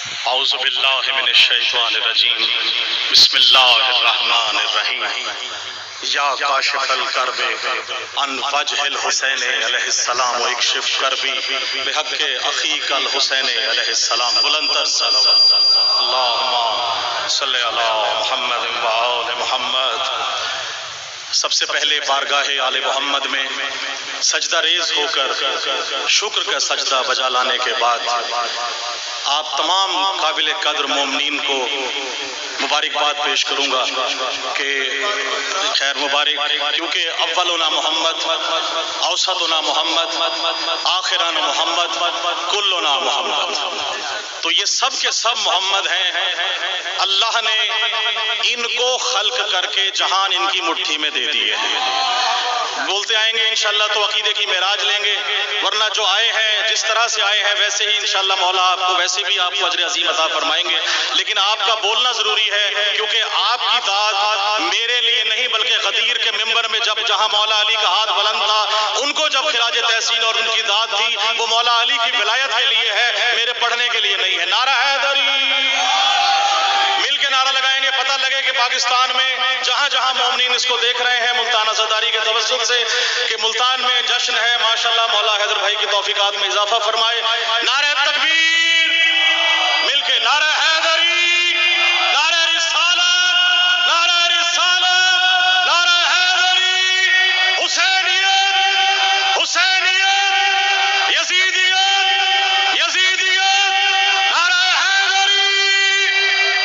اعوذ باللہ من الشیطان الرجیم بسم اللہ الرحمن الرحیم یا کاشف الکرب عن وجہ الحسین علیہ السلام و اکشف کربی بحق اخیک الحسین علیہ السلام بلند تر صلوات اللہم صلی علی محمد و آل محمد۔ سب سے پہلے بارگاہ آل محمد میں سجدہ ریز ہو کر شکر کا سجدہ بجا لانے کے بعد آپ تمام قابل قدر مومنین کو مبارکباد پیش کروں گا کہ خیر مبارک، کیونکہ اولنا محمد، اوسطنا محمد، آخرنا محمد، کلنا محمد، تو یہ سب کے سب محمد ہیں۔ اللہ نے ان کو خلق کر کے جہان ان کی مٹھی میں دے دیے ہیں۔ بولتے آئیں گے انشاءاللہ تو عقیدے کی معراج لیں گے، ورنہ جو آئے ہیں جس طرح سے آئے ہیں ویسے ہی انشاءاللہ مولا آپ کو ویسے بھی آپ کو اجر عظیم عطا فرمائیں گے۔ لیکن آپ کا بولنا ضروری ہے، کیونکہ آپ کی داد میرے لیے نہیں بلکہ غدیر کے ممبر میں جہاں مولا علی کا ہاتھ بلند تھا، ان کو جب خراج تحسین اور ان کی داد تھی وہ مولا علی کی ولایت کے لیے ہے، میرے پڑھنے کے لیے نہیں ہے۔ نعرہ حیدری، مل کے نعرہ لگائیں گے، پتہ لگے کہ پاکستان میں جہاں جہاں مومنین اس کو دیکھ رہے ہیں ملتان عزاداری کے توسط سے کہ ملتان میں جشن ہے۔ ماشاءاللہ مولا حیدر بھائی کی توفیقات میں اضافہ فرمائے۔ نعرہ تکبیر، مل کے نعرہ حیدری، نعرہ رسالت، نعرہ رسالت، نعرہ حیدری، حسینیت، حسینیت، یزیدیت، یزیدیت، نعرہ حیدری،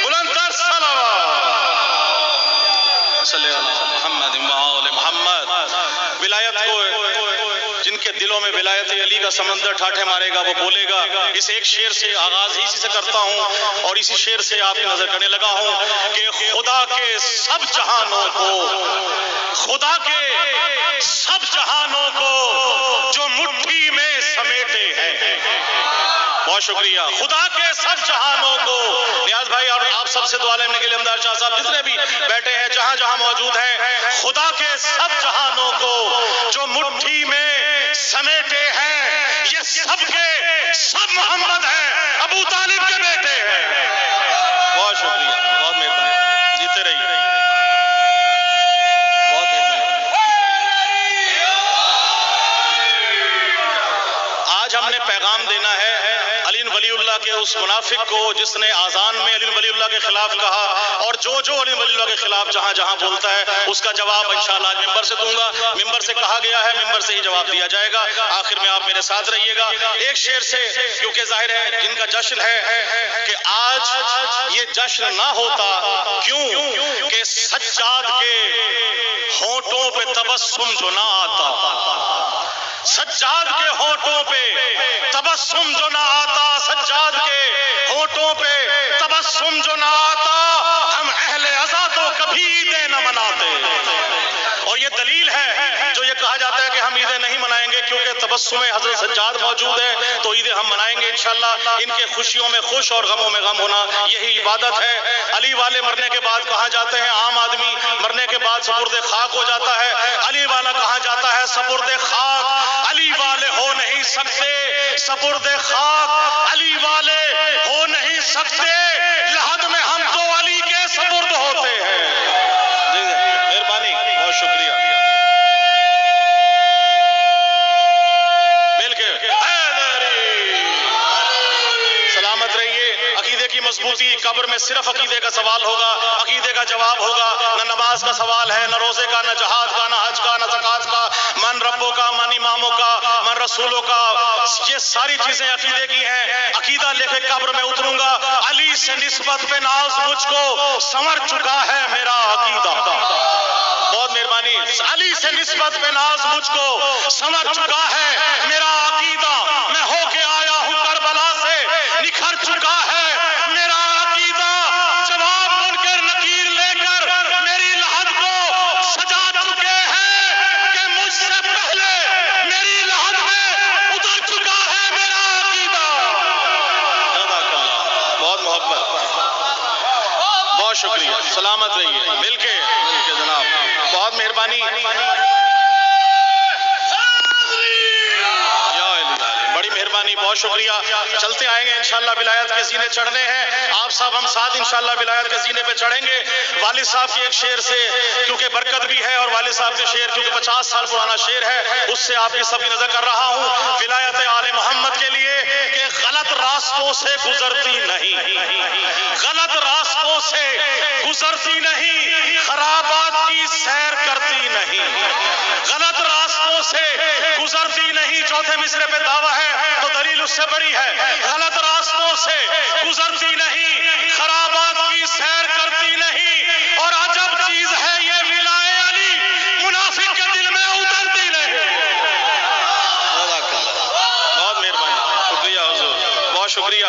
بلند تر صلوات صلی اللہ محمد و آل محمد۔ ولایت کو جن کے دلوں میں ولایت علی کا سمندر ٹھاٹھے مارے گا وہ بولے گا۔ اس ایک شعر سے آغاز ہی سے کرتا ہوں اور اسی شعر سے آپ کی نظر کرنے لگا ہوں کہ خدا کے سب جہانوں کو، خدا کے سب جہانوں کو جو مٹھی میں سمیٹے ہیں۔ بہت شکریہ۔ خدا کے سب جہانوں کو، نیاز بھائی اور آپ سب سے دعا لینے کے لیے امداد شاہ صاحب جتنے بھی بیٹھے ہیں جہاں جہاں موجود ہیں، خدا کے سب جہانوں کو جو مٹھی میں سمیٹے ہیں، یہ سب کے سب محمد ہیں، ابو طالب کے بیٹے ہیں۔ بہت شکریہ، بہت مہربانی، جیتے رہیے، بہت مہربانی۔ آج ہم نے پیغام دینا ہے علی ولی اللہ کے اس منافق کو جس نے آذان میں علی ولی اللہ کے خلاف کہا، اور جو علی ولی اللہ کے خلاف جہاں جہاں بولتا ہے اس کا جواب انشاءاللہ آج ممبر سے دوں گا۔ ممبر سے کہا گیا ہے، ممبر سے ہی جواب دیا جائے گا۔ آخر میں آپ میرے ساتھ رہیے گا ایک شعر سے، کیونکہ ظاہر ہے جن کا جشن ہے کہ آج یہ جشن نہ ہوتا کیوں کہ سجاد کے ہونٹوں پہ تبسم جو نہ آتا، سجاد کے ہونٹوں پہ تبسم جو نہ آتا، سجاد کے ہونٹوں پہ تبسم جو نہ آتا، ہم اہل عزا تو کبھی عیدیں نہ مناتے۔ اور یہ دلیل ہے جو یہ کہا جاتا ہے کہ ہم عیدیں نہیں منائیں گے کیونکہ تبسم حضرت سجاد موجود ہے تو عیدیں ہم منائیں گے انشاءاللہ۔ ان کے خوشیوں میں خوش اور غموں میں غم ہونا یہی عبادت ہے۔ علی والے مرنے کے بعد کہا جاتے ہیں عام آدمی مرنے کے بعد سپرد خاک ہو جاتا ہے، علی والا کہا جاتا ہے سپرد خاک علی والے ہو نہیں سکتے، سپرد خاک علی والے ہو نہیں سکتے، لحد میں ہم تو علی کے سپرد ہوتے ہیں۔ مہربانی، بہت شکریہ۔ مل کے سلامت رہیے۔ عقیدے کی مضبوطی، قبر میں صرف عقیدے کا سوال ہوگا، عقیدے کا جواب ہوگا، نہ نماز کا سوال ہے، نہ روزے کا، نہ جہاد کا، نہ حج کا، نہ زکوٰۃ کا، من ربوں کا، من اماموں کا، من رسولوں کا، یہ ساری چیزیں عقیدے کی ہیں۔ عقیدہ لے کے قبر میں اتروں گا، علی سے نسبت پہ ناز مجھ کو سنور چکا ہے میرا عقیدہ۔ بہت مہربانی۔ علی سے نسبت پہ ناز مجھ کو سنور چکا ہے میرا عقیدہ، میں ہو کے آیا ہوں کربلا سے نکھر چکا ہے میرا عقیدہ، جواب منکر نکیر لے کر میری لحد کو سجا چکے ہیں کہ مجھ سے پہلے میری لحد میں اتر چکا ہے میرا عقیدہ۔ بہت محبت، بہت شکریہ، سلامت رہیے، مل کے جناب، بہت مہربانی۔ بڑی مہربانی، بہت بہت شکریہ. چلتے آئیں گے انشاءاللہ. ولایت کے زینے چڑھنے ہیں. آپ صاحب ہم ساتھ انشاءاللہ ولایت کے زینے پہ چڑھیں گے. والد صاحب کے ایک شعر سے کیونکہ برکت بھی ہے، اور والد صاحب کے شعر کیونکہ 50 سال پرانا شعر ہے، اس سے آپ کی سب کی نظر کر رہا ہوں. ولایت آل محمد کے لیے کہ غلط راستوں سے گزرتی نہیں، غلط راستوں سے گزرتی نہیں، خرابات کی سیر کرتی نہیں، غلط راستوں سے گزرتی نہیں. چوتھے مصرے پہ دعویٰ ہے تو دلیل اس سے بڑی ہے. غلط راستوں سے گزرتی نہیں، خرابات کی سیر کرتی نہیں، اور عجب چیز ہے یہ ولائے علی منافق کے دل میں اترتی نہیں. بہت مہربانی، شکریہ حضور، بہت شکریہ،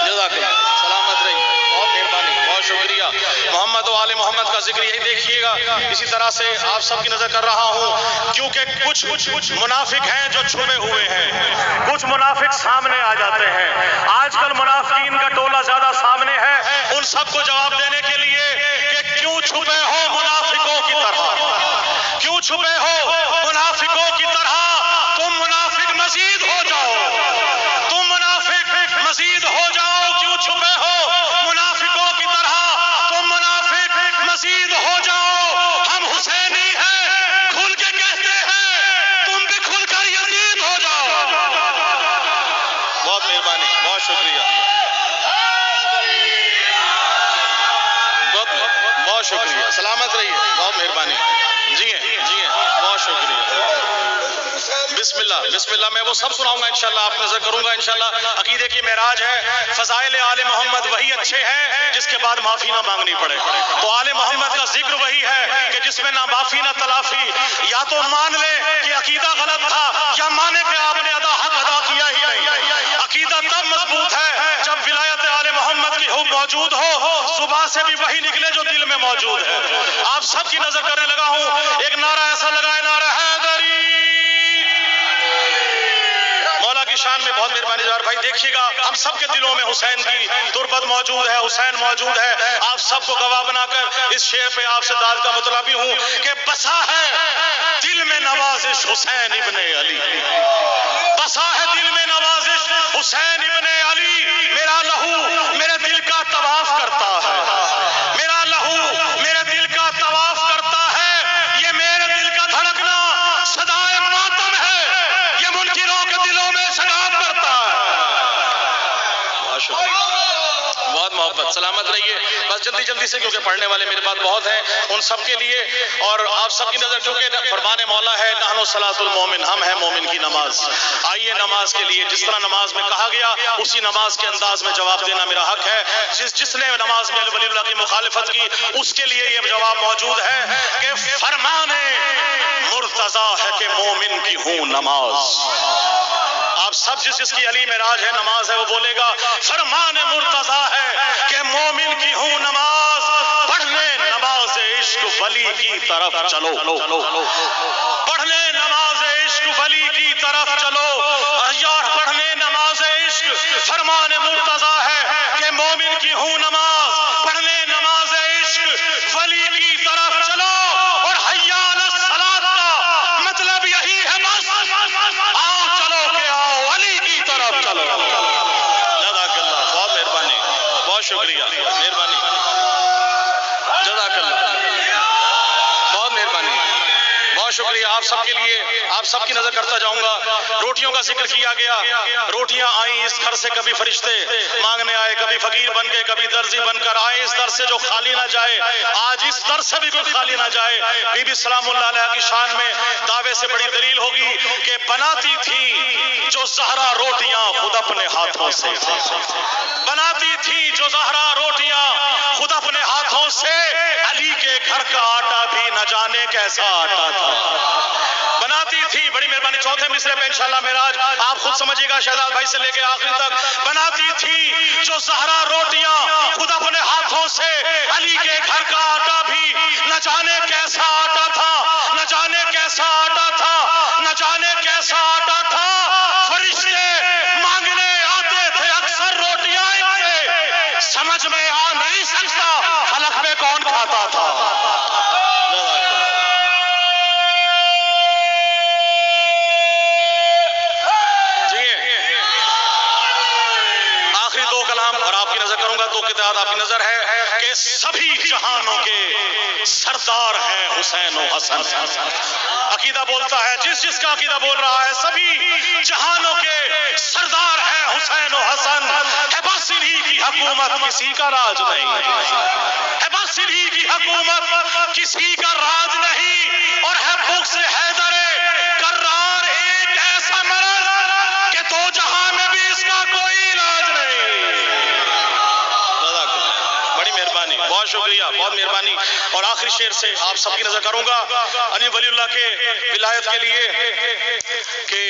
جزاک اللہ، سلامت رہی، بہت مہربانی، بہت شکریہ. محمد و آل محمد کا ذکر یہی دیکھیے گا. اسی طرح سے آپ سب کی نظر کر رہا ہوں کیونکہ کچھ منافق ہیں جو چھپے ہوئے ہیں، کچھ منافق سامنے آ جاتے ہیں. آج کل منافقین کا ٹولہ زیادہ سامنے ہے. ان سب کو جواب دینے کے لیے کہ کیوں چھپے ہو منافقوں کی طرح، کیوں چھپے ہو منافقوں کی طرح، تم منافق مزید ہو جاؤ، تم منافق مزید ہو جاؤ. کیوں چھپے ہو منافقوں کی طرح، تم منافق مزید ہو جاؤ. ہم حسینی ہیں، کھل کے کہتے ہیں، تم بھی کھل کر یزید ہو جاؤ. بہت مہربانی، بہت شکریہ، بہت شکریہ، سلامت رہیے، بہت مہربانی. جی ہیں، بہت شکریہ. بسم اللہ، بسم اللہ. میں وہ سب سناؤں گا انشاءاللہ، آپ نظر کروں گا انشاءاللہ. عقیدے کی معراج ہے. فضائل آل محمد وہی اچھے ہیں جس کے بعد معافی نہ مانگنی پڑے. تو آل محمد کا ذکر وہی ہے کہ جس میں نہ معافی نہ تلافی. یا تو مان لے کہ عقیدہ غلط تھا، یا مانے کہ آپ نے حق ادا کیا ہی نہیں. عقیدہ تب مضبوط ہے جب ولایت آل محمد کی حب موجود ہو، صبح سے بھی وہی نکلے جو دل میں موجود ہے. آپ سب کی نظر کرنے لگا ہوں. ایک نعرہ ایسا لگائے، نعرہ حیدری. مولا کی شان میں بہت مہربانی جوار بھائی. دیکھیے گا ہم سب کے دلوں میں حسین کی تربت موجود ہے، حسین موجود ہے. آپ سب کو گواہ بنا کر اس شعر پہ آپ سے داد کا مطلبی ہوں کہ بسا ہے دل میں نوازش حسین ابن علی، بسا ہے دل میں نوازش حسین ابن علی. میرا لہو میرے دل کا طواف کرتا ہے، میرا لہو میرے دل کا طواف کرتا ہے. یہ میرے دل کا دھڑکنا صدائے ماتم ہے، یہ منکروں کے دلوں میں شگاف کرتا ہے. بہت محبت، سلامت رہیے. بس جلدی جلدی سے کیونکہ پڑھنے والے میرے پاس بہت ہیں، ان سب کے لیے اور آپ سب کی نظر کیونکہ فرمان مولا ہے نحن صلاۃ المومن، ہم ہیں مومن کی نماز. آئیے نماز کے لیے جس طرح نماز میں کہا گیا اسی نماز کے انداز میں جواب دینا میرا حق ہے. جس نے نماز میں ولی اللہ کی مخالفت کی اس کے لیے یہ جواب موجود ہے کہ فرمان مرتضیٰ ہے کہ مومن کی ہوں نماز. آپ سب جس کی علی معراج ہے نماز ہے وہ بولے گا فرمان مرتضیٰ ہے کہ مومن کی ہوں نماز. پڑھنے نماز عشق ولی کی طرف چلو، پڑھنے نماز عشق ولی کی طرف چلو. یار پڑھنے نماز عشق فرمان مرتضیٰ ہے کہ مومن کی ہوں نماز. پڑھنے نماز عشق ولی کی طرف چلو. اور حیا علی الصلاۃ کا مطلب یہی ہے بس آؤ چلو کہ آؤ علی کی طرف چلو. جزاک اللہ، بہت مہربانی، بہت شکریہ، مہربانی، جزاک اللہ، بہت مہربانی، بہت شکریہ. آپ سب کے لیے آپ سب کی نظر کرتا جاؤں گا. روٹیوں کا ذکر کیا گیا. روٹیاں آئیں اس گھر سے، کبھی فرشتے مانگنے آئے، کبھی فقیر بن کے، کبھی درزی بن کر آئے اس در سے جو خالی نہ جائے. آج اس در سے بھی کوئی خالی نہ جائے. بی بی سلام اللہ علیہ کی شان میں دعوے سے بڑی دلیل ہوگی کہ بناتی تھی جو زہرا روٹیاں خود اپنے ہاتھوں سے، بناتی تھی جو زہرا روٹیاں خود اپنے ہاتھوں سے. علی کے گھر کا آٹا بھی نہ جانے کیسا آٹا تھا. بناتی تھی، بڑی مہربانی، چوتھے مصرے پہ انشاءاللہ معراج آپ خود سمجھیے گا شہزاد بھائی سے لے کے آخری تک. بناتی تھی جو زہرا روٹیاں خود اپنے ہاتھوں سے. علی کے گھر کا آٹا بھی نہ جانے کیسا آٹا تھا، نہ جانے کیسا آٹا تھا، نہ جانے کیسا آٹا تھا. فرشتے مانگنے آتے تھے اکثر روٹیاں ان سے، سمجھ میں آ نہیں سکتا فلک میں کون کھاتا تھا. اور آپ کی نظر کروں گا تو قطعات آپ کی نظر ہے کہ سبھی جہانوں کے سردار ہیں حسین و حسن. عقیدہ بولتا ہے جس کا عقیدہ بول رہا ہے سبھی جہانوں کے سردار ہیں حسین و حسن. ہے بس انہی کی حکومت کسی کا راج نہیں, ہے بس انہی کی حکومت کسی کا راج نہیں. اور ہے بغض حیدر کرار ایک ایسا مرض کہ دو جہاں میں بھی اس کا کوئی علاج نہیں. بڑی مہربانی, بہت شکریہ, بہت مہربانی. اور آخری شعر سے آپ سب کی نظر کروں گا علی ولی اللہ کے ولایت کے لیے کہ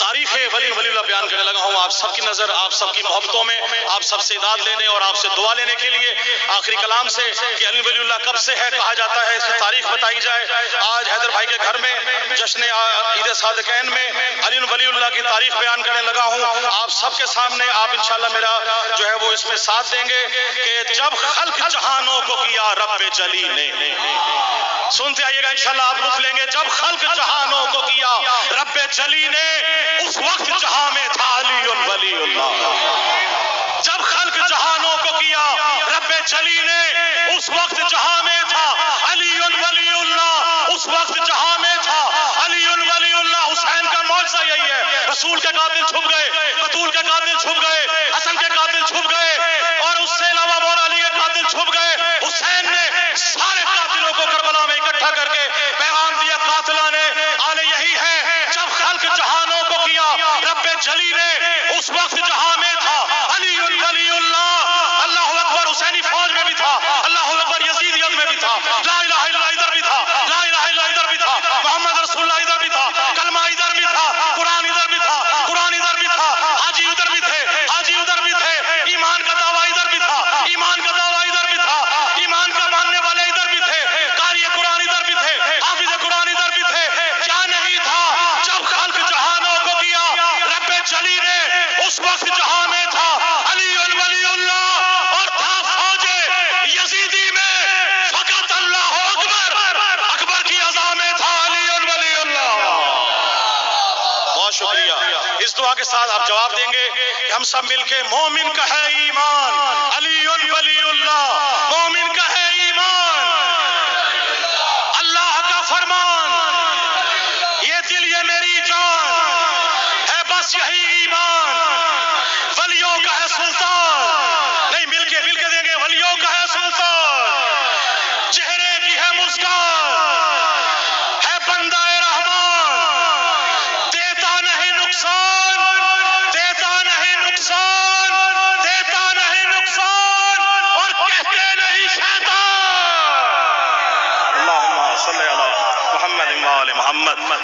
تاریخ ولی اللہ بیان کرنے لگا ہوں. آپ سب کی نظر, آپ سب کی محبتوں میں, آپ سب سے داد لینے اور آپ سے دعا لینے کے لیے آخری کلام سے کہ علی ولی اللہ کب سے ہے کہا جاتا ہے, اس کی تاریخ بتائی جائے. آج حیدر بھائی کے گھر میں جشن عید صادقین میں علی ولی اللہ کی تاریخ بیان کرنے لگا ہوں. آپ سب کے سامنے آپ انشاءاللہ میرا جو ہے وہ اس میں ساتھ دیں گے کہ جب خلق جہانوں کو کیا رب جلی نے, سنتے آئیے گا انشاءاللہ آپ لطف لیں گے. جب خلق جہانوں کو کیا رب جلی نے اس وقت جہاں میں تھا علی ولی اللہ. جب خلق جہانوں کو کیا رب جلی نے اس وقت جہاں میں تھا علی ولی اللہ. اس وقت جہاں میں تھا علی ولی اللہ. حسین کا معجزہ یہی ہے, رسول کے قاتل چھپ گئے, بطول کے قاتل چھپ گئے, حسن کے قاتل چھپ گئے اور اس سے علاوہ مولا علی کے قاتل چھپ گئے. حسین نے سارے قاتلوں کو کربلا میں اکٹھا کر کے پیغام دیا قاتلہ نے آلے یہی ہے جب خلق جہانوں کو کیا رب جلی نے اس وقت جہاں میں تھا علی ولی اللہ. اللہ اکبر, حسینی فوج میں بھی تھا, اللہ اکبر یزیدیت میں بھی تھا, لا الہ الا اللہ ادھر بھی تھا, لا الہ الا ادھر بھی تھا, محمد رسول اللہ ادھر بھی تھا, کلمہ ادھر بھی تھا, قرآن ادھر بھی تھا, قرآن ادھر بھی تھا, حاجی ادھر بھی تھے, حاجی ادھر بھی تھے, ایمان کا دعویٰ ادھر بھی تھا, ایمان کا دعویٰ ادھر بھی تھا, ایمان کا ماننے والے ادھر بھی تھے, قاری قرآن ادھر بھی تھے, حافظ قرآن ادھر بھی تھے. کیا نہیں تھا جب خلق جہانوں کو کیا رب جلی نے اس وقت جہاں میں تھا علی ولی اللہ. اور تھا فوج یزیدی میں فقط اللہ اکبر, اکبر کی عزا میں تھا علی ولی اللہ. بہت شکریہ. اس دعا کے ساتھ آپ جواب دیں گے کہ ہم سب مل کے مومن کا ہے ایمان علی ولی اللہ, مومن کا ہے ایمان اللہ کا فرمان, یہ دل یہ میری جان ہے بس یہی ایمان. ولیوں کا ہے سلطان, نہیں مل کے دیں گے, ولیوں کا ہے سلطان, چہرے کی ہے مسکان, ہے بندہ رحمان, دیتا نہیں نقصان, دیتا نہیں نقصان, دیتا نہیں نقصان اور کہتے نہیں شیطان. اللہم صلی علی محمد و آل محمد.